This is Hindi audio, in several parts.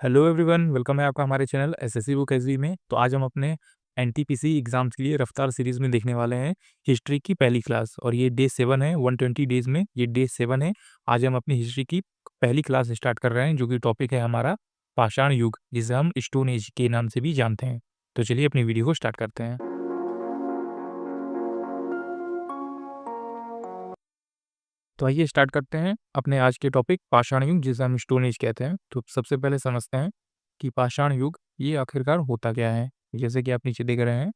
हेलो एवरीवन, वेलकम है आपका हमारे चैनल एसएससी बुक एसवी में। तो आज हम अपने एनटीपीसी एग्जाम्स के लिए रफ्तार सीरीज में देखने वाले हैं हिस्ट्री की पहली क्लास। और ये डे 7 है, 120 डेज में ये डे 7 है। आज हम अपनी हिस्ट्री की पहली क्लास स्टार्ट कर रहे हैं, जो कि टॉपिक है हमारा पाषाण युग, जिसे हम स्टोन एज के नाम से भी जानते हैं। तो चलिए अपनी वीडियो को स्टार्ट करते हैं। तो आइए स्टार्ट करते हैं अपने आज के टॉपिक पाषाण युग, जिसे हम स्टोन एज कहते हैं। तो सबसे पहले समझते हैं कि पाषाण युग ये आखिरकार होता क्या है। जैसे कि आप नीचे देख रहे हैं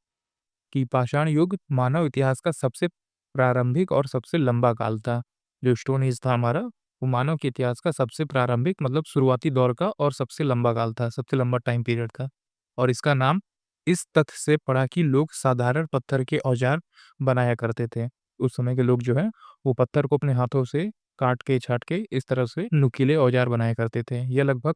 कि पाषाण युग मानव इतिहास का सबसे प्रारंभिक और सबसे लंबा काल था। जो स्टोन एज था हमारा, वो मानव के इतिहास का सबसे प्रारंभिक मतलब शुरुआती दौर का और सबसे लंबा काल था, सबसे लंबा टाइम पीरियड था। और इसका नाम इस तथ्य से पड़ा कि लोग साधारण पत्थर के औजार बनाया करते थे। उस समय के लोग जो है वो पत्थर को अपने हाथों से काट के छाट के इस तरह से नुकीले औजार बनाया करते थे। यह लगभग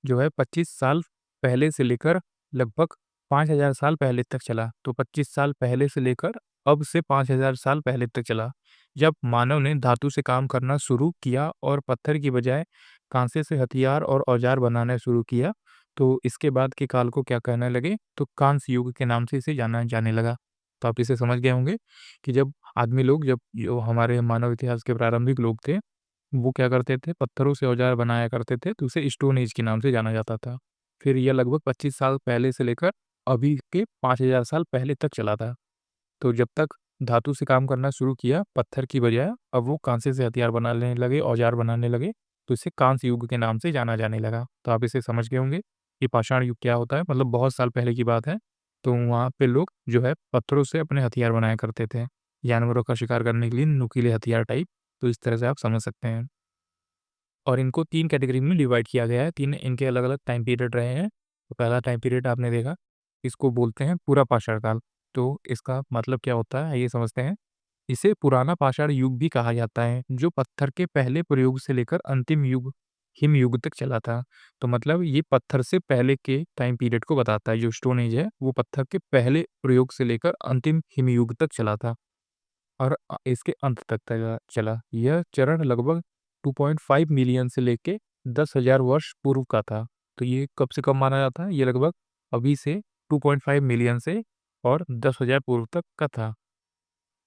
जो है 25 साल पहले से लेकर लगभग 5000 साल पहले तक चला। तो 25 साल पहले से लेकर अब से 5000 साल पहले तक चला, जब मानव ने धातु से काम करना शुरू किया और पत्थर की बजाय कांसे से हथियार और औजार बनाना शुरू किया। तो इसके बाद के काल को क्या कहने लगे, तो कांस्य युग के नाम से इसे जाना जाने लगा। तो आप इसे समझ गए होंगे कि जब आदमी लोग, जब जो हमारे मानव इतिहास के प्रारंभिक लोग थे, वो क्या करते थे, पत्थरों से औजार बनाया करते थे, तो उसे स्टोन एज के नाम से जाना जाता था। फिर यह लगभग 25 साल पहले से लेकर अभी के 5000 साल पहले तक चला था। तो जब तक धातु से काम करना शुरू किया पत्थर की बजाय, अब वो कांसे से हथियार बनाने लगे, औजार बनाने लगे, तो इसे कांस्य युग के नाम से जाना जाने लगा। तो आप इसे समझ गए होंगे कि पाषाण युग क्या होता है, मतलब बहुत साल पहले की बात है। तो वहाँ पे लोग जो है पत्थरों से अपने हथियार बनाया करते थे, जानवरों का शिकार करने के लिए नुकीले हथियार टाइप। तो इस तरह से आप समझ सकते हैं। और इनको 3 कैटेगरी में डिवाइड किया गया है, 3 इनके अलग-अलग टाइम पीरियड रहे हैं। तो पहला टाइम पीरियड आपने देखा, इसको बोलते हैं पूरा पाषाण काल। तो इसका मतलब क्या होता है, आइए समझते हैं। इसे पुराना पाषाण युग भी कहा जाता है, जो पत्थर के पहले प्रयोग से लेकर अंतिम युग हिम युग तक चला था। तो मतलब ये पत्थर से पहले के टाइम पीरियड को बताता है। जो स्टोन एज है, वो पत्थर के पहले प्रयोग से लेकर अंतिम हिम युग तक चला था और इसके अंत तक चला। यह चरण लगभग 2.5 मिलियन से लेके 10,000 वर्ष पूर्व का था। तो ये कब से कब माना जाता है, ये लगभग अभी से 2.5 मिलियन से और 10,000 पूर्व तक का था।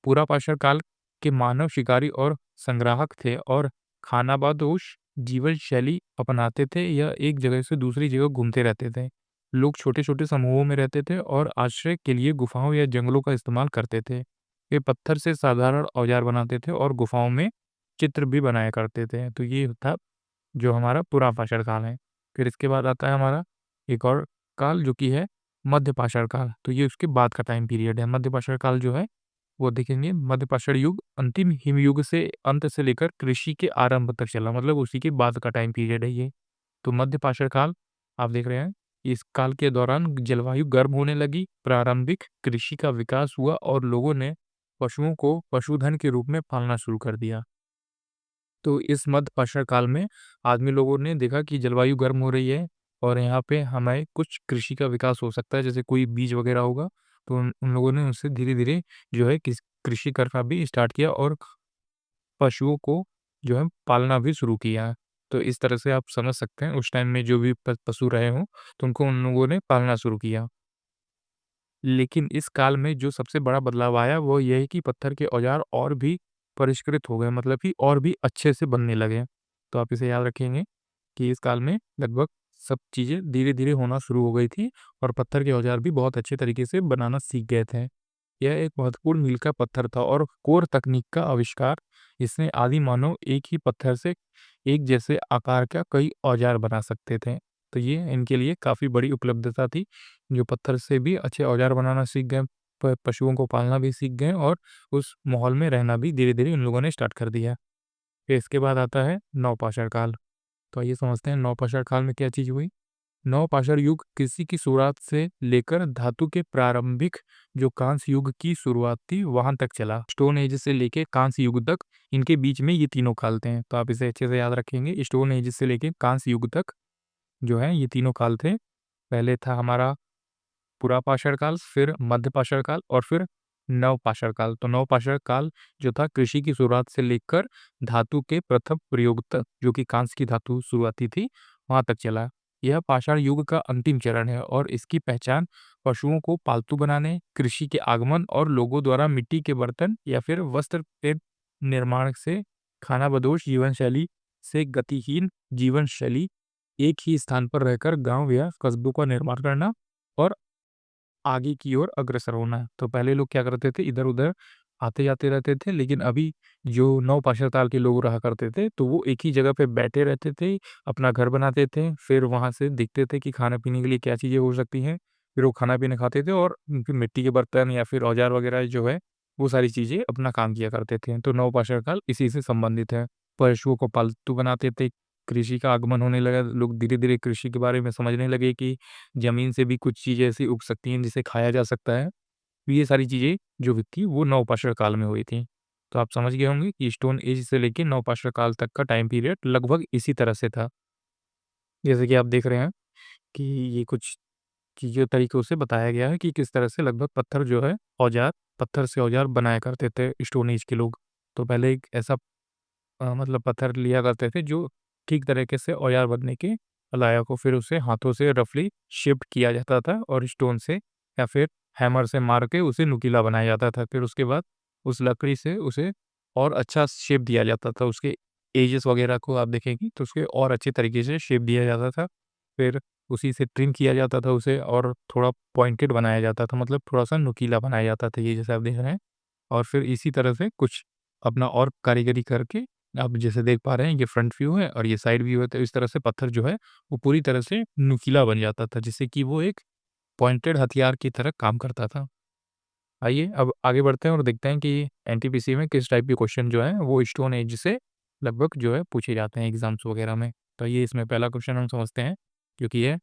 पूरा पाषाण काल के मानव शिकारी और संग्राहक थे और खानाबदोश जीवन शैली अपनाते थे। यह एक जगह से दूसरी जगह घूमते रहते थे। लोग छोटे-छोटे समूहों में रहते थे और आश्रय के लिए गुफाओं या जंगलों का इस्तेमाल करते थे। वे पत्थर से साधारण औजार बनाते थे और गुफाओं में चित्र भी बनाया करते थे। तो ये था जो हमारा पूरा पाषाण काल है। फिर इसके बाद आता है हमारा एक और काल, जो कि है मध्य पाषाण काल। तो ये उसके बाद का टाइम पीरियड है। मध्य पाषाण काल जो है वो देखेंगे, मध्य पाषाण युग अंतिम हिमयुग से अंत से लेकर कृषि के आरंभ तक चला, मतलब उसी के बाद का टाइम पीरियड है ये। तो मध्य पाषाण काल आप देख रहे हैं, इस काल के दौरान जलवायु गर्म होने लगी, प्रारंभिक कृषि का विकास हुआ और लोगों ने पशुओं को पशुधन के रूप में पालना शुरू कर दिया। तो इस मध्य पाषाण काल में आदमी लोगों ने देखा कि जलवायु गर्म हो रही है और यहाँ पे हमें कुछ कृषि का विकास हो सकता है, जैसे कोई बीज वगैरह होगा। तो उन उन लोगों ने उससे धीरे-धीरे जो है कृषि करना भी स्टार्ट किया और पशुओं को जो है पालना भी शुरू किया। तो इस तरह से आप समझ सकते हैं, उस टाइम में जो भी प पशु रहे हों, तो उनको उन लोगों ने पालना शुरू किया। लेकिन इस काल में जो सबसे बड़ा बदलाव आया वो ये है कि पत्थर के औजार और भी परिष्कृत हो गए, मतलब कि और भी अच्छे से बनने लगे। तो आप इसे याद रखेंगे कि इस काल में लगभग सब चीज़ें धीरे-धीरे होना शुरू हो गई थी और पत्थर के औजार भी बहुत अच्छे तरीके से बनाना सीख गए थे। यह एक महत्वपूर्ण मील का पत्थर था और कोर तकनीक का आविष्कार, इसने आदि मानव एक ही पत्थर से एक जैसे आकार का कई औजार बना सकते थे। तो ये इनके लिए काफ़ी बड़ी उपलब्धता थी, जो पत्थर से भी अच्छे औजार बनाना सीख गए, पशुओं को पालना भी सीख गए और उस माहौल में रहना भी धीरे-धीरे उन लोगों ने स्टार्ट कर दिया। फिर इसके बाद आता है नवपाषाण काल। तो आइए समझते हैं नवपाषाण काल में क्या चीज़ हुई। नवपाषाण युग कृषि की शुरुआत से लेकर धातु के प्रारंभिक जो कांस्य युग की शुरुआत थी वहां तक चला। स्टोन एज से लेके कांस्य युग तक, इनके बीच में ये तीनों काल थे। तो आप इसे अच्छे से याद रखेंगे, स्टोन एज से लेके कांस्य युग तक जो है ये तीनों काल थे। पहले था हमारा पुरा पाषाण काल, फिर मध्य पाषाण काल और फिर नवपाषाण काल। तो नवपाषाण काल जो था कृषि की शुरुआत से लेकर धातु के प्रथम प्रयोग तक, जो कि कांस्य की धातु शुरुआती थी, वहां तक चला। यह पाषाण युग का अंतिम चरण है और इसकी पहचान पशुओं को पालतू बनाने, कृषि के आगमन और लोगों द्वारा मिट्टी के बर्तन या फिर वस्त्र के निर्माण से खानाबदोश जीवनशैली से गतिहीन जीवनशैली, एक ही स्थान पर रहकर गांव या कस्बों का निर्माण करना और आगे की ओर अग्रसर होना। तो पहले लोग क्या करते थे, इधर-उधर आते-जाते रहते थे, लेकिन अभी जो नवपाषाण काल के लोग रहा करते थे, तो वो एक ही जगह पे बैठे रहते थे, अपना घर बनाते थे, फिर वहाँ से देखते थे कि खाने-पीने के लिए क्या चीज़ें हो सकती हैं, फिर वो खाना-पीना खाते थे और फिर मिट्टी के बर्तन या फिर औज़ार वगैरह जो है, वो सारी चीज़ें अपना काम किया करते थे। तो नवपाषाण काल इसी से संबंधित है। पशुओं को पालतू बनाते थे, कृषि का आगमन होने लगा, लोग धीरे-धीरे कृषि के बारे में समझने लगे कि ज़मीन से भी कुछ चीज़ें ऐसी उग सकती हैं जिसे खाया जा सकता है। ये सारी चीज़ें जो हुई थी वो नवपाषाण काल में हुई थी। तो आप समझ गए होंगे कि स्टोन एज से लेके नवपाषाण काल तक का टाइम पीरियड लगभग इसी तरह से था। जैसे कि आप देख रहे हैं कि ये कुछ चीज़ों तरीकों से बताया गया है कि किस तरह से लगभग पत्थर जो है औज़ार पत्थर से औज़ार बनाया करते थे स्टोन एज के लोग। तो पहले एक ऐसा मतलब पत्थर लिया करते थे जो ठीक तरीके से औजार बनने के लायक हो, फिर उसे हाथों से रफली शिफ्ट किया जाता था और स्टोन से या फिर हैमर से मार के उसे नुकीला बनाया जाता था। फिर उसके बाद उस लकड़ी से उसे और अच्छा शेप दिया जाता था। उसके एजेस वगैरह को आप देखेंगे तो उसके और अच्छे तरीके से शेप दिया जाता था। फिर उसी से ट्रिम किया जाता था उसे और थोड़ा पॉइंटेड बनाया जाता था, मतलब थोड़ा-सा नुकीला बनाया जाता था, ये जैसे आप देख रहे हैं। और फिर इसी तरह से कुछ अपना और कारीगरी करके आप जैसे देख पा रहे हैं, ये फ्रंट व्यू है और ये साइड व्यू है, तो इस तरह से पत्थर जो है वो पूरी तरह से नुकीला बन जाता था, जिससे कि वो एक पॉइंटेड हथियार की तरह काम करता था। आइए अब आगे बढ़ते हैं और देखते हैं कि एनटीपीसी में किस टाइप के क्वेश्चन जो हैं वो स्टोन एज से लगभग जो है पूछे जाते हैं एग्जाम्स वगैरह में। तो ये इसमें पहला क्वेश्चन हम समझते हैं, जो कि है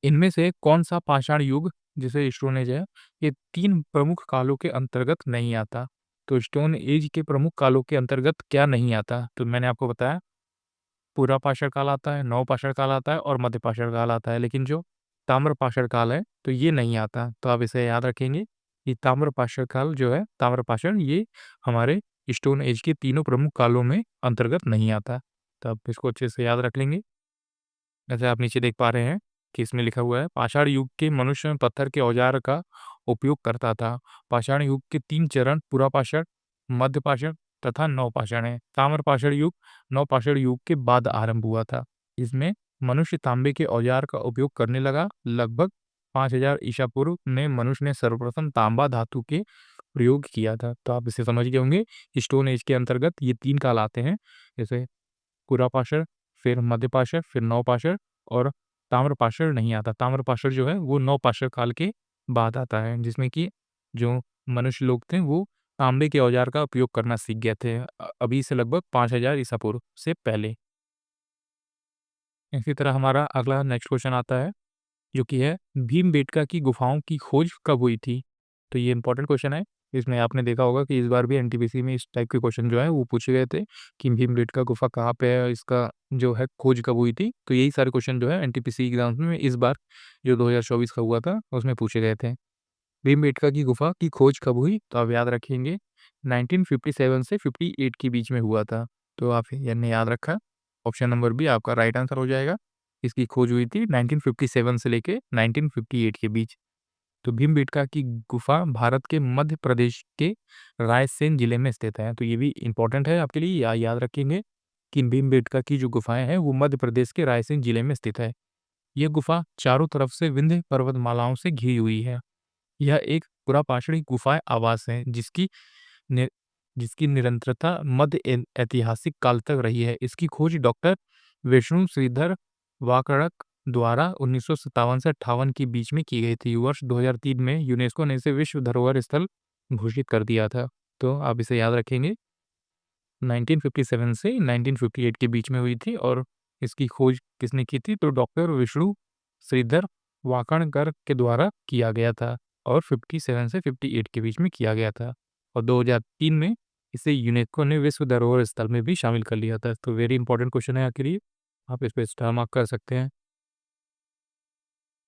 इनमें से कौन-सा पाषाण युग, जिसे स्टोन एज है, ये 3 प्रमुख कालों के अंतर्गत नहीं आता? तो स्टोन एज के प्रमुख कालों के अंतर्गत क्या नहीं आता? तो मैंने आपको बताया पुरापाषाण काल आता है, नवपाषाण काल आता है और मध्यपाषाण काल आता है, लेकिन जो ताम्रपाषाण काल है, तो ये नहीं आता। तो आप इसे याद रखेंगे कि ताम्रपाषाण काल जो है, ताम्रपाषाण ये हमारे स्टोन एज के तीनों प्रमुख कालों में अंतर्गत नहीं आता। तो आप इसको अच्छे से याद रख लेंगे। जैसे आप नीचे देख पा रहे हैं कि इसमें लिखा हुआ है पाषाण युग के मनुष्य में पत्थर के औजार का उपयोग करता था। पाषाण युग के 3 चरण पुरापाषाण, मध्यपाषाण तथा नवपाषाण है। ताम्रपाषाण युग नवपाषाण युग के बाद आरंभ हुआ था। इसमें मनुष्य तांबे के औजार का उपयोग करने लगा। लगभग 5000 ईसा पूर्व में मनुष्य ने सर्वप्रथम तांबा धातु के प्रयोग किया था। तो आप इसे समझ गए होंगे। स्टोन एज के अंतर्गत ये 3 काल आते हैं, जैसे पुरापाषाण, फिर मध्यपाषाण, फिर नवपाषाण और ताम्रपाषाण नहीं आता। ताम्रपाषाण जो है वो नवपाषाण काल के बाद आता है, जिसमें कि जो मनुष्य लोग थे वो तांबे के औजार का उपयोग करना सीख गए थे अभी से लगभग 5000 ईसा पूर्व से पहले। इसी तरह हमारा अगला नेक्स्ट क्वेश्चन आता है, जो कि है भीमबेटका की गुफाओं की खोज कब हुई थी? तो ये इंपॉर्टेंट क्वेश्चन है। इसमें आपने देखा होगा कि इस बार भी एनटीपीसी में इस टाइप के क्वेश्चन जो है वो पूछे गए थे कि भीमबेटका गुफा कहाँ पे है, इसका जो है खोज कब हुई थी। तो यही सारे क्वेश्चन जो है एनटीपीसी एग्जाम्स में इस बार जो 2024 का हुआ था उसमें पूछे गए थे। भीमबेटका की गुफा की खोज कब हुई? तो आप याद रखेंगे 1957 से 58 के बीच में हुआ था। तो आप यानी याद रखा, ऑप्शन नंबर बी आपका राइट आंसर हो जाएगा। इसकी खोज हुई थी 1957 से लेके 1958 के बीच। तो भीमबेटका की गुफा भारत के मध्य प्रदेश के रायसेन जिले में स्थित है। तो ये भी इम्पोर्टेंट है आपके लिए, याद रखेंगे कि भीमबेटका की जो गुफाएं हैं वो मध्य प्रदेश के रायसेन जिले में स्थित है। यह गुफा चारों तरफ से विंध्य पर्वतमालाओं से घिरी हुई है। यह एक पुरापाषाणी गुफा आवास है नि जिसकी निरंतरता मध्य ऐतिहासिक काल तक रही है। इसकी खोज डॉक्टर विष्णु श्रीधर वाकड़क द्वारा 1957 से 58 के बीच में की गई थी। वर्ष 2003 में यूनेस्को ने इसे विश्व धरोहर स्थल घोषित कर दिया था। तो आप इसे याद रखेंगे, 1957 से 1958 के बीच में हुई थी और इसकी खोज किसने की थी? तो डॉक्टर विष्णु श्रीधर वाकणकर के द्वारा किया गया था और 57 से 58 के बीच में किया गया था और 2003 में इसे यूनेस्को ने विश्व धरोहर स्थल में भी शामिल कर लिया था। तो वेरी इंपॉर्टेंट क्वेश्चन है आपके लिए, आप इस पे स्टार मार्क कर सकते हैं।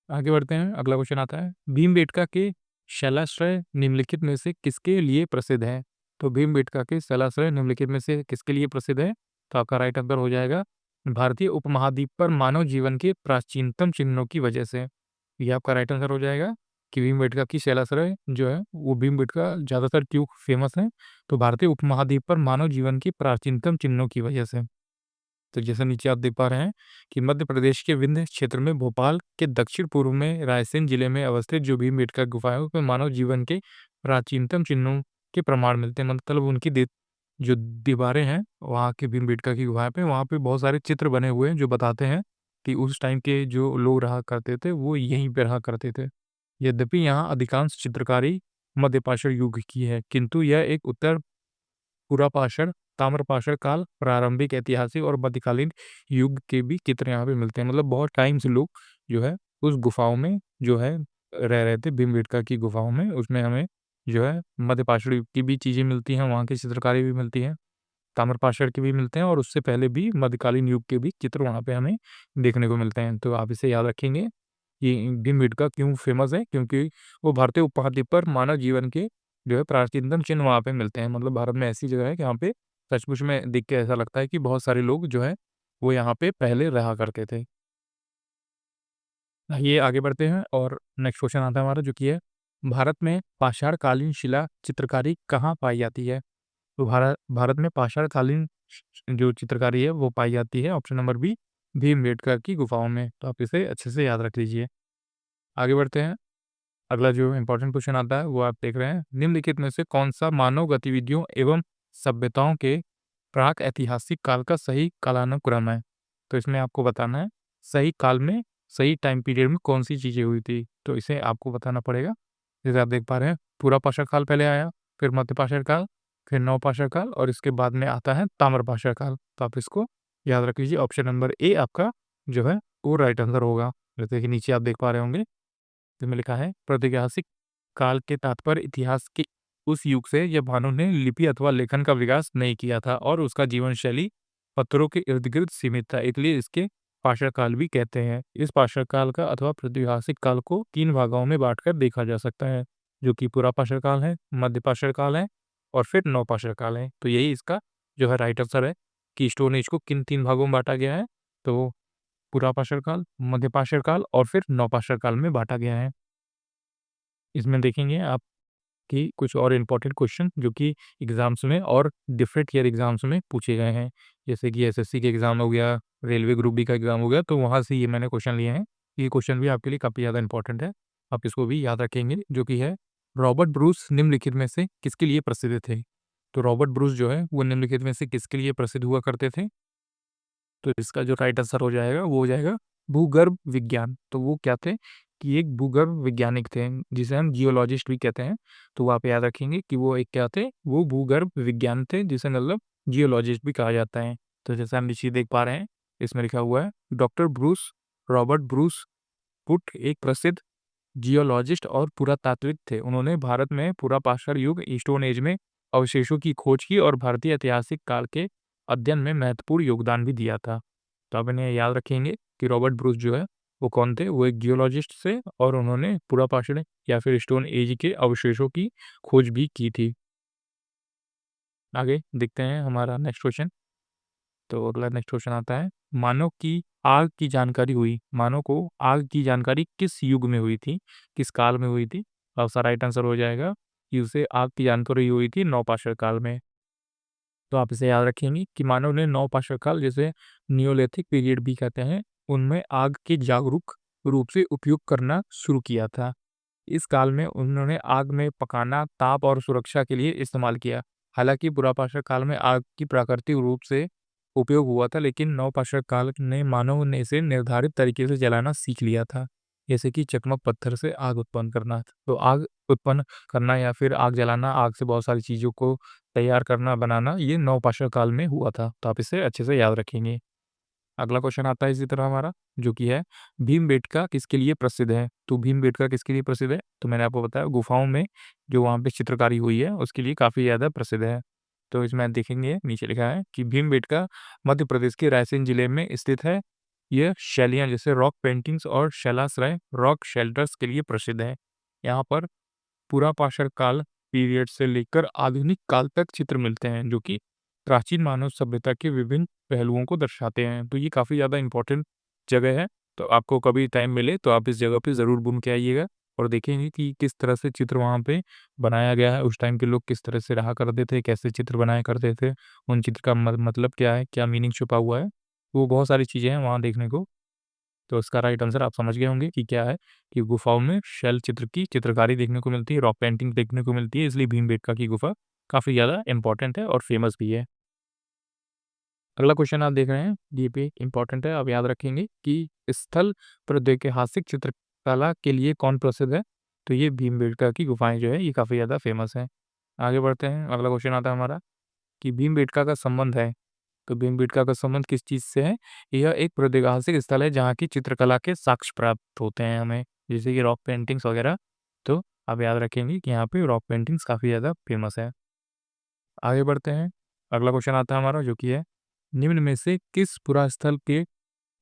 आगे बढ़ते हैं, अगला क्वेश्चन आता है, भीमबेटका के शैलाश्रय निम्नलिखित में से किसके लिए प्रसिद्ध है? तो भीमबेटका के शैलाश्रय निम्नलिखित में से किसके लिए प्रसिद्ध है? तो आपका राइट आंसर हो जाएगा भारतीय उपमहाद्वीप पर मानव जीवन के प्राचीनतम चिन्हों की वजह से। ये आपका राइट आंसर हो जाएगा कि भीमबेटका की शैलाश्रय जो है वो भीमबेटका ज़्यादातर क्यों फेमस है, तो भारतीय उपमहाद्वीप पर मानव जीवन के प्राचीनतम चिन्हों की वजह से। तो जैसे नीचे आप देख पा रहे हैं कि मध्य प्रदेश के विंध्य क्षेत्र में भोपाल के दक्षिण पूर्व में रायसेन जिले में अवस्थित जो भीमबेटका गुफा है उसमें मानव जीवन के प्राचीनतम चिन्हों के प्रमाण मिलते हैं। मतलब उनकी जो दीवारें हैं वहाँ के भीमबेटका की गुफा पे, वहाँ पे बहुत सारे चित्र बने हुए हैं जो बताते हैं कि उस टाइम के जो लोग रहा करते थे वो यहीं पे रहा करते थे। यद्यपि यहाँ अधिकांश चित्रकारी मध्यपाषाण युग की है, किंतु यह एक उत्तर पुरापाषाण, ताम्रपाषाण काल, प्रारंभिक ऐतिहासिक और मध्यकालीन युग के भी चित्र यहाँ पे मिलते हैं। मतलब बहुत टाइम से लोग जो है उस गुफाओं में जो है रह रहे थे, भीमबेटका की गुफाओं में। उसमें हमें जो है मध्यपाषाण युग की भी चीज़ें मिलती हैं, वहाँ की चित्रकारी भी मिलती है, ताम्रपाषाण के भी मिलते हैं और उससे पहले भी मध्यकालीन युग के भी चित्र वहाँ पे हमें देखने को मिलते हैं। तो आप इसे याद रखेंगे। ये भीमबेटका क्यों फेमस है? क्योंकि वो भारतीय उपमहाद्वीप पर मानव जीवन के जो है प्राचीनतम चिन्ह वहाँ पे मिलते हैं। मतलब भारत में ऐसी जगह है कि यहाँ पे सचमुच में देख के ऐसा लगता है कि बहुत सारे लोग जो है वो यहाँ पे पहले रहा करते थे। आइए आगे बढ़ते हैं और नेक्स्ट क्वेश्चन आता है हमारा जो कि है भारत में पाषाण कालीन शिला चित्रकारी कहाँ पाई जाती है? तो भारत भारत में पाषाण कालीन जो चित्रकारी है वो पाई जाती है ऑप्शन नंबर बी भीमबेटका की गुफाओं में। तो आप इसे अच्छे से याद रख लीजिए। आगे बढ़ते हैं। अगला जो इम्पोर्टेंट क्वेश्चन आता है वो आप देख रहे हैं, निम्नलिखित में से कौन-सा मानव गतिविधियों एवं सभ्यताओं के प्राक ऐतिहासिक काल का सही कालानुक्रम है? तो इसमें आपको बताना है सही काल में, सही टाइम पीरियड में कौन-सी चीज़ें हुई थी, तो इसे आपको बताना पड़ेगा। जैसे आप देख पा रहे हैं पुरापाषाण काल पहले आया, फिर मध्यपाषाण काल, फिर नवपाषाण काल और इसके बाद में आता है ताम्रपाषाण काल। तो आप इसको याद रख लीजिए, ऑप्शन नंबर ए आपका जो है वो राइट आंसर होगा। जैसे कि नीचे आप देख पा रहे होंगे में लिखा है प्रागैतिहासिक काल के तात्पर्य इतिहास के उस युग से जब मानव ने लिपि अथवा लेखन का विकास नहीं किया था और उसका जीवन शैली पत्थरों के इर्द गिर्द सीमित था, इसलिए इसके पाषाण काल भी कहते हैं। इस पाषाण काल का अथवा प्रागैतिहासिक काल को 3 भागों में बांटकर देखा जा सकता है, जो कि पुरापाषाण काल है, मध्यपाषाण काल है और फिर नवपाषाण काल है। तो यही इसका जो है राइट आंसर है कि स्टोन एज को किन 3 भागों में बांटा गया है, तो पुरापाषाण काल, मध्यपाषाण काल और फिर नवपाषाण काल में बांटा गया है। इसमें देखेंगे आप कि कुछ और इम्पोर्टेंट क्वेश्चन जो कि एग्ज़ाम्स में और डिफरेंट ईयर एग्ज़ाम्स में पूछे गए हैं। जैसे कि एसएससी के एग्ज़ाम हो गया, रेलवे ग्रुप बी का एग्ज़ाम हो गया, तो वहाँ से ये मैंने क्वेश्चन लिए हैं। ये क्वेश्चन भी आपके लिए काफ़ी ज़्यादा इम्पोर्टेंट है। आप इसको भी याद रखेंगे जो कि है रॉबर्ट ब्रूस निम्नलिखित में से किसके लिए प्रसिद्ध थे? तो रॉबर्ट ब्रूस जो है वो निम्नलिखित में से किसके लिए प्रसिद्ध हुआ करते थे? तो इसका जो राइट आंसर हो जाएगा वो हो जाएगा भूगर्भ विज्ञान। तो वो क्या थे कि एक भूगर्भ वैज्ञानिक थे जिसे हम जियोलॉजिस्ट भी कहते हैं। तो वो आप याद रखेंगे कि वो एक क्या थे, वो भूगर्भ विज्ञान थे जिसे मतलब जियोलॉजिस्ट भी कहा जाता है। तो जैसे हम नीचे देख पा रहे हैं इसमें लिखा हुआ है doctor Bruce Robert Bruce put एक प्रसिद्ध जियोलॉजिस्ट और पुरातात्विक थे। उन्होंने भारत में पुरापाषाण युग स्टोन एज में अवशेषों की खोज की और भारतीय ऐतिहासिक काल के अध्ययन में महत्वपूर्ण योगदान भी दिया था। तो आप इन्हें याद रखेंगे कि रॉबर्ट ब्रूस जो है वो कौन थे? वो एक जियोलॉजिस्ट थे और उन्होंने पुरापाषाण या फिर स्टोन एज के अवशेषों की खोज भी की थी। आगे देखते हैं हमारा नेक्स्ट क्वेश्चन। तो अगला नेक्स्ट क्वेश्चन आता है, मानव को आग की जानकारी किस युग में हुई थी? किस काल में हुई थी? तो आपका राइट आंसर हो जाएगा कि उसे आग की जानकारी हुई थी नवपाषाण काल में। तो आप इसे याद रखेंगे कि मानव ने नवपाषाण काल जिसे नियोलिथिक पीरियड भी कहते हैं, उनमें आग के जागरूक रूप से उपयोग करना शुरू किया था। इस काल में उन्होंने आग में पकाना, ताप और सुरक्षा के लिए इस्तेमाल किया। हालांकि पुरापाषाण काल में आग की प्राकृतिक रूप से उपयोग हुआ था, लेकिन नवपाषाण काल ने मानव ने इसे निर्धारित तरीके से जलाना सीख लिया था, जैसे कि चकमक पत्थर से आग उत्पन्न करना। तो आग उत्पन्न करना या फिर आग जलाना, आग से बहुत सारी चीज़ों को तैयार करना, बनाना, ये नवपाषाण काल में हुआ था। तो आप इसे अच्छे से याद रखेंगे। अगला क्वेश्चन आता है इसी तरह हमारा जो कि है भीमबेटका किसके लिए प्रसिद्ध है? तो भीमबेटका किसके लिए प्रसिद्ध है? तो मैंने आपको बताया गुफाओं में जो वहाँ पे चित्रकारी हुई है उसके लिए काफ़ी ज़्यादा प्रसिद्ध है। तो इसमें देखेंगे नीचे लिखा है कि भीमबेटका मध्य प्रदेश के रायसेन जिले में स्थित है। यह शैलियाँ जैसे रॉक पेंटिंग्स और शैलाश्रय रॉक शेल्टर्स के लिए प्रसिद्ध है। यहाँ पर पुरापाषाण काल पीरियड से लेकर आधुनिक काल तक चित्र मिलते हैं जो कि प्राचीन मानव सभ्यता के विभिन्न पहलुओं को दर्शाते हैं। तो ये काफ़ी ज़्यादा इम्पोर्टेंट जगह है, तो आपको कभी टाइम मिले तो आप इस जगह पे ज़रूर घूम के आइएगा और देखेंगे कि किस तरह से चित्र वहाँ पे बनाया गया है। उस टाइम के लोग किस तरह से रहा करते थे, कैसे चित्र बनाया करते थे, उन चित्र का मतलब क्या है, क्या मीनिंग छुपा हुआ है। वो बहुत सारी चीज़ें हैं वहाँ देखने को। तो इसका राइट आंसर आप समझ गए होंगे कि क्या है, कि गुफाओं में शैल चित्र की चित्रकारी देखने को मिलती है, रॉक पेंटिंग देखने को मिलती है, इसलिए भीमबेटका की गुफा काफ़ी ज़्यादा इम्पोर्टेंट है और फेमस भी है। अगला क्वेश्चन आप देख रहे हैं, ये भी इम्पोर्टेंट है, आप याद रखेंगे कि स्थल प्रौद्योगिक चित्रकला के लिए कौन प्रसिद्ध है? तो ये भीमबेटका की गुफाएँ जो है, ये काफ़ी ज़्यादा फेमस हैं। आगे बढ़ते हैं, अगला क्वेश्चन आता है हमारा कि भीमबेटका का संबंध है, तो भीमबेटका का संबंध किस चीज़ से है? यह एक प्रौद्योगिक स्थल है जहाँ की चित्रकला के साक्ष्य प्राप्त होते हैं हमें, जैसे कि रॉक पेंटिंग्स वगैरह। तो आप याद रखेंगे कि यहाँ पे रॉक पेंटिंग्स काफ़ी ज़्यादा फेमस है। आगे बढ़ते हैं, अगला क्वेश्चन आता है हमारा जो कि है, निम्न में से किस पुरास्थल के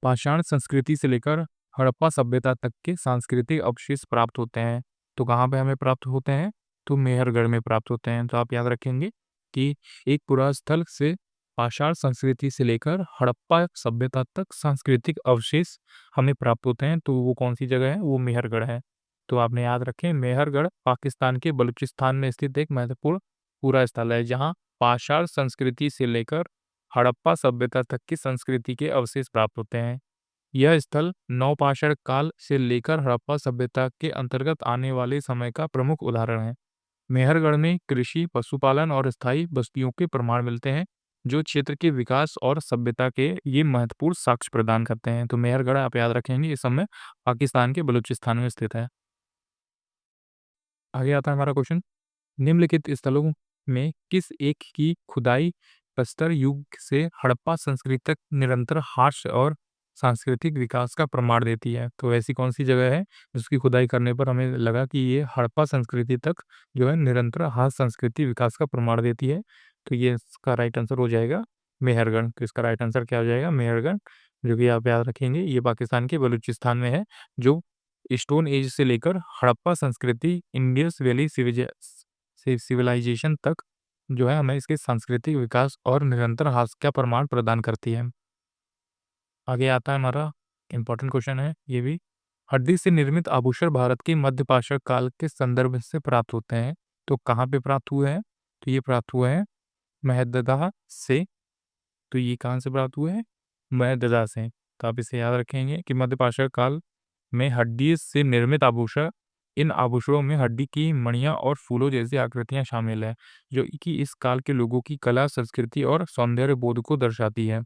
पाषाण संस्कृति से लेकर हड़प्पा सभ्यता तक के सांस्कृतिक अवशेष प्राप्त होते हैं? तो कहाँ पे हमें प्राप्त होते हैं? तो मेहरगढ़ में प्राप्त होते हैं। तो आप याद रखेंगे कि एक पुरास्थल से पाषाण संस्कृति से लेकर हड़प्पा सभ्यता तक सांस्कृतिक अवशेष हमें प्राप्त होते हैं। तो वो कौन सी जगह है? वो मेहरगढ़ है। तो आपने याद रखें, मेहरगढ़ पाकिस्तान के बलूचिस्तान में स्थित एक महत्वपूर्ण पूरा स्थल है, जहाँ पाषाण संस्कृति से लेकर हड़प्पा सभ्यता तक की संस्कृति के अवशेष प्राप्त होते हैं। यह स्थल नवपाषाण काल से लेकर हड़प्पा सभ्यता के अंतर्गत आने वाले समय का प्रमुख उदाहरण है। मेहरगढ़ में कृषि, पशुपालन और स्थायी बस्तियों के प्रमाण मिलते हैं, जो क्षेत्र के विकास और सभ्यता के ये महत्वपूर्ण साक्ष्य प्रदान करते हैं। तो मेहरगढ़ आप याद रखेंगे, इस समय पाकिस्तान के बलूचिस्तान में स्थित है। आगे आता है हमारा क्वेश्चन, निम्नलिखित स्थलों में किस एक की खुदाई प्रस्तर युग से हड़प्पा संस्कृति तक निरंतर हास्य और सांस्कृतिक विकास का प्रमाण देती है? तो ऐसी कौन सी जगह है जिसकी खुदाई करने पर हमें लगा कि ये हड़प्पा संस्कृति तक जो है निरंतर हास्य संस्कृति विकास का प्रमाण देती है? तो ये इसका राइट आंसर हो जाएगा मेहरगढ़। तो इसका राइट आंसर क्या हो जाएगा? मेहरगढ़, जो कि आप याद रखेंगे ये पाकिस्तान के बलूचिस्तान में है, जो स्टोन एज से लेकर हड़प्पा संस्कृति, इंडस वैली सिविलाइजेशन तक जो है हमें इसके सांस्कृतिक विकास और निरंतर हास्य का प्रमाण प्रदान करती है। आगे आता है हमारा इम्पोर्टेंट क्वेश्चन है ये भी, हड्डी से निर्मित आभूषण भारत के मध्यपाषाण काल के संदर्भ से प्राप्त होते हैं। तो कहाँ पे प्राप्त हुए हैं? तो ये प्राप्त हुए हैं महददा से। तो ये कहाँ से प्राप्त हुए हैं? महददा से। तो आप इसे याद रखेंगे कि मध्यपाषाण काल में हड्डी से निर्मित आभूषण, इन आभूषणों में हड्डी की मणियां और फूलों जैसी आकृतियां शामिल है, जो कि इस काल के लोगों की कला, संस्कृति और सौंदर्य बोध को दर्शाती है।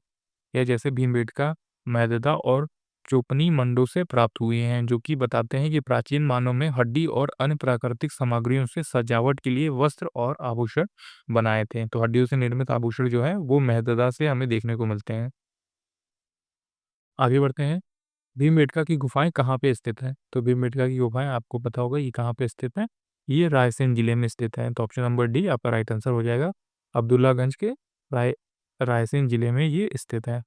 यह जैसे भीमबेटका, मेहददा और चोपनी मंडों से प्राप्त हुए हैं, जो कि बताते हैं कि प्राचीन मानव में हड्डी और अन्य प्राकृतिक सामग्रियों से सजावट के लिए वस्त्र और आभूषण बनाए थे। तो हड्डियों से निर्मित आभूषण जो है वो मेहददा से हमें देखने को मिलते हैं। आगे बढ़ते हैं, भीमबेटका की गुफाएँ कहाँ पे स्थित हैं? तो भीमबेटका की गुफाएँ आपको पता होगा ये कहाँ पे स्थित हैं? ये रायसेन जिले में स्थित है। तो ऑप्शन नंबर डी आपका राइट आंसर हो जाएगा। अब्दुल्लागंज के राय रायसेन जिले में ये स्थित है।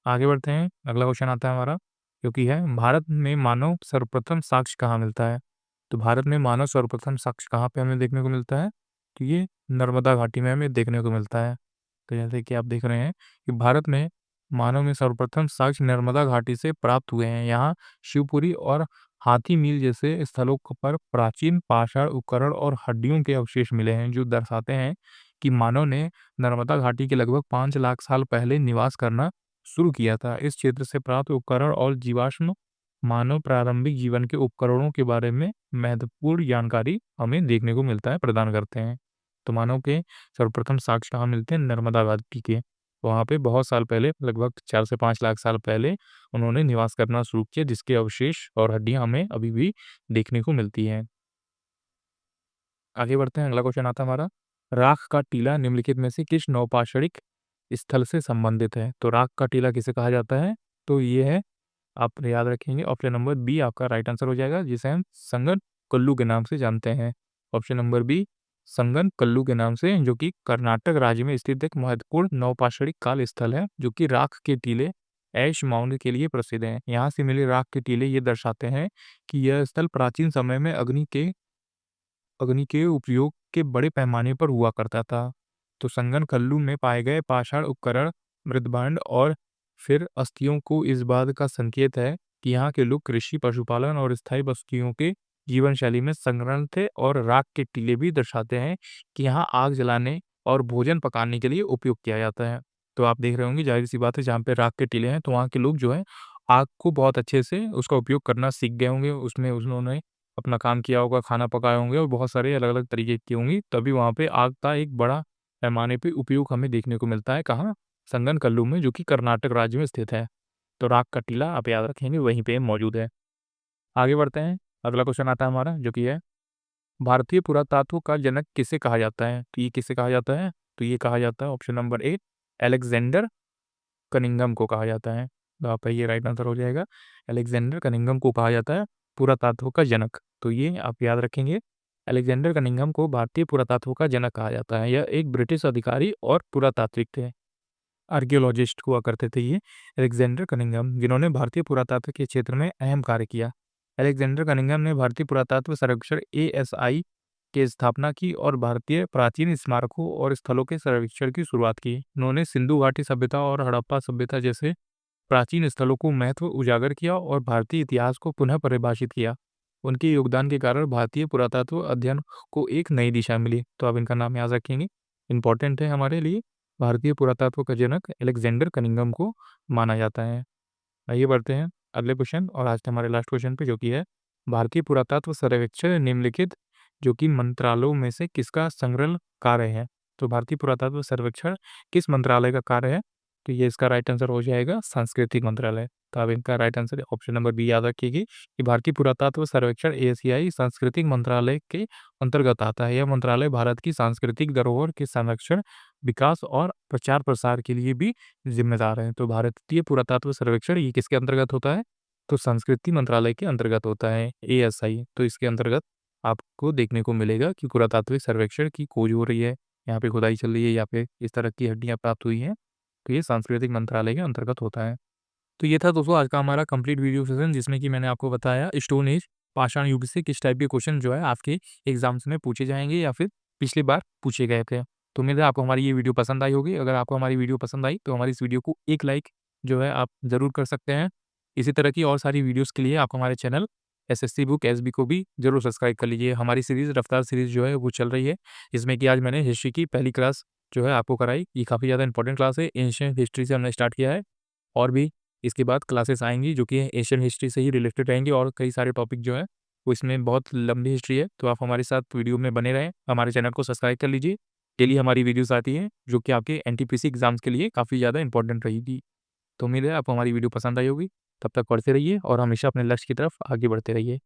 आगे बढ़ते हैं, अगला क्वेश्चन आता है हमारा, जो कि है, भारत में मानव सर्वप्रथम साक्ष्य कहाँ मिलता है? तो भारत में मानव सर्वप्रथम साक्ष्य कहाँ पे हमें देखने को मिलता है? तो ये नर्मदा घाटी में हमें देखने को मिलता है। तो जैसे कि आप देख रहे हैं कि भारत में मानव में सर्वप्रथम साक्ष्य नर्मदा घाटी से प्राप्त हुए हैं। यहाँ शिवपुरी और हाथी मील जैसे स्थलों पर प्राचीन पाषाण उपकरण और हड्डियों के अवशेष मिले हैं, जो दर्शाते हैं कि मानव ने नर्मदा घाटी के लगभग 5 लाख साल पहले निवास करना शुरू किया था। इस क्षेत्र से प्राप्त उपकरण और जीवाश्म मानव प्रारंभिक जीवन के उपकरणों के बारे में महत्वपूर्ण जानकारी हमें देखने को मिलता है, प्रदान करते हैं। तो मानव के सर्वप्रथम साक्ष्य कहाँ मिलते हैं? नर्मदा घाटी के। वहाँ पे बहुत साल पहले, लगभग 4 से 5 लाख साल पहले उन्होंने निवास करना शुरू किया, जिसके अवशेष और हड्डियाँ हमें अभी भी देखने को मिलती हैं। आगे बढ़ते हैं, अगला क्वेश्चन आता है हमारा, राख का टीला निम्नलिखित में से किस नौपाषाणिक स्थल से संबंधित है? तो राख का टीला किसे कहा जाता है? तो ये है, आप याद रखेंगे, ऑप्शन नंबर बी आपका राइट आंसर हो जाएगा, जिसे हम संगन कल्लू के नाम से जानते हैं। ऑप्शन नंबर बी संगन कल्लू के नाम से, जो कि कर्नाटक राज्य में स्थित एक महत्वपूर्ण नवपाषाणिक काल स्थल है, जो कि राख के टीले ऐश माउंट के लिए प्रसिद्ध है। यहाँ से मिले राख के टीले ये दर्शाते हैं कि यह स्थल प्राचीन समय में अग्नि के उपयोग के बड़े पैमाने पर हुआ करता था। तो संगन कल्लू में पाए गए पाषाण उपकरण मृदभांड और फिर अस्थियों को इस बात का संकेत है कि यहाँ के लोग कृषि, पशुपालन और स्थायी बस्तियों के जीवन शैली में संलग्न थे। और राख के टीले भी दर्शाते हैं कि यहाँ आग जलाने और भोजन पकाने के लिए उपयोग किया जाता है। तो आप देख रहे होंगे, ज़ाहिर-सी बात है, जहाँ पे राख के टीले हैं तो वहाँ के लोग जो है आग को बहुत अच्छे से उसका उपयोग करना सीख गए होंगे। उसमें उन्होंने अपना काम किया होगा, खाना पकाए होंगे और बहुत सारे अलग-अलग तरीके की होंगी, तभी वहाँ पे आग का एक बड़ा पैमाने पे उपयोग हमें देखने को मिलता है। कहाँ? संगनकल्लू में, जो कि कर्नाटक राज्य में स्थित है। तो राख का टीला आप याद रखेंगे वहीं पे मौजूद है। आगे बढ़ते हैं, अगला क्वेश्चन आता है हमारा, जो कि है भारतीय पुरातत्व का जनक किसे कहा जाता है? तो ये किसे कहा जाता है? तो ये कहा जाता है option number A Alexander Cunningham को कहा जाता है। तो आपका ये राइट आंसर हो जाएगा। अलेक्जेंडर कनिंघम को कहा जाता है पुरातत्व का जनक। तो ये आप याद रखेंगे, अलेक्जेंडर कनिंघम को भारतीय पुरातत्व का जनक कहा जाता है। यह एक ब्रिटिश अधिकारी और पुरातात्विक थे, आर्कियोलॉजिस्ट हुआ करते थे ये अलेक्जेंडर कनिंघम, जिन्होंने भारतीय पुरातत्व के क्षेत्र में अहम कार्य किया। अलेक्जेंडर कनिंघम ने भारतीय पुरातत्व सर्वेक्षण एएसआई की स्थापना की और भारतीय प्राचीन स्मारकों और स्थलों के सर्वेक्षण की शुरुआत की। उन्होंने सिंधु घाटी सभ्यता और हड़प्पा सभ्यता जैसे प्राचीन स्थलों को महत्व उजागर किया और भारतीय इतिहास को पुनः परिभाषित किया। उनके योगदान के कारण भारतीय पुरातत्व अध्ययन को एक नई दिशा मिली। तो आप इनका नाम याद रखेंगे, इंपॉर्टेंट है हमारे लिए। भारतीय पुरातत्व का जनक अलेक्जेंडर कनिंघम को माना जाता है। आइए बढ़ते हैं अगले क्वेश्चन और आज के हमारे लास्ट क्वेश्चन पे, जो कि है भारतीय पुरातत्व सर्वेक्षण निम्नलिखित जो कि मंत्रालयों में से किसका संग्रह कार्य है? तो भारतीय पुरातत्व सर्वेक्षण किस मंत्रालय का कार्य है? तो ये इसका राइट आंसर हो जाएगा सांस्कृतिक मंत्रालय। तो अब इनका right answer option number B याद रखिएगा कि भारतीय पुरातत्व सर्वेक्षण एशियाई सांस्कृतिक मंत्रालय के अंतर्गत आता है। यह मंत्रालय भारत की सांस्कृतिक धरोहर के संरक्षण, विकास और प्रचार प्रसार के लिए भी जिम्मेदार है। तो भारतीय पुरातत्व सर्वेक्षण ये किसके अंतर्गत होता है? तो संस्कृति मंत्रालय के अंतर्गत होता है, एएसआई। तो इसके अंतर्गत आपको देखने को मिलेगा कि पुरातात्विक सर्वेक्षण की खोज हो रही है, यहाँ पे खुदाई चल रही है, यहाँ पे इस तरह की हड्डियाँ प्राप्त हुई हैं, तो ये सांस्कृतिक मंत्रालय के अंतर्गत होता है। तो ये था दोस्तों आज का हमारा कंप्लीट वीडियो सेशन, जिसमें कि मैंने आपको बताया स्टोन एज पाषाण युग से किस टाइप के क्वेश्चन जो है आपके एग्जाम्स में पूछे जाएंगे या फिर पिछली बार पूछे गए थे। तो उम्मीद है आपको हमारी ये वीडियो पसंद आई होगी। अगर आपको हमारी वीडियो पसंद आई तो हमारी इस वीडियो को एक लाइक जो है आप ज़रूर कर सकते हैं। इसी तरह की और सारी वीडियोज़ के लिए आप हमारे चैनल एसएससी बुक एसबी को भी ज़रूर सब्सक्राइब कर लीजिए। हमारी सीरीज़ रफ्तार सीरीज़ जो है वो चल रही है, जिसमें कि आज मैंने हिस्ट्री की पहली क्लास जो है आपको कराई। ये काफ़ी ज़्यादा इंपॉर्टेंट क्लास है, एंशिएंट हिस्ट्री से हमने स्टार्ट किया है। और भी इसके बाद क्लासेस आएँगी जो कि एशियन हिस्ट्री से ही रिलेटेड रहेंगी और कई सारे टॉपिक जो हैं वो इसमें बहुत लंबी हिस्ट्री है। तो आप हमारे साथ वीडियो में बने रहें, हमारे चैनल को सब्सक्राइब कर लीजिए। डेली हमारी वीडियोज़ आती हैं जो कि आपके एनटीपीसी एग्ज़ाम्स के लिए काफ़ी ज़्यादा इंपॉर्टेंट रहेगी। तो उम्मीद है आपको हमारी वीडियो पसंद आई होगी। तब तक पढ़ते रहिए और हमेशा अपने लक्ष्य की तरफ आगे बढ़ते रहिए।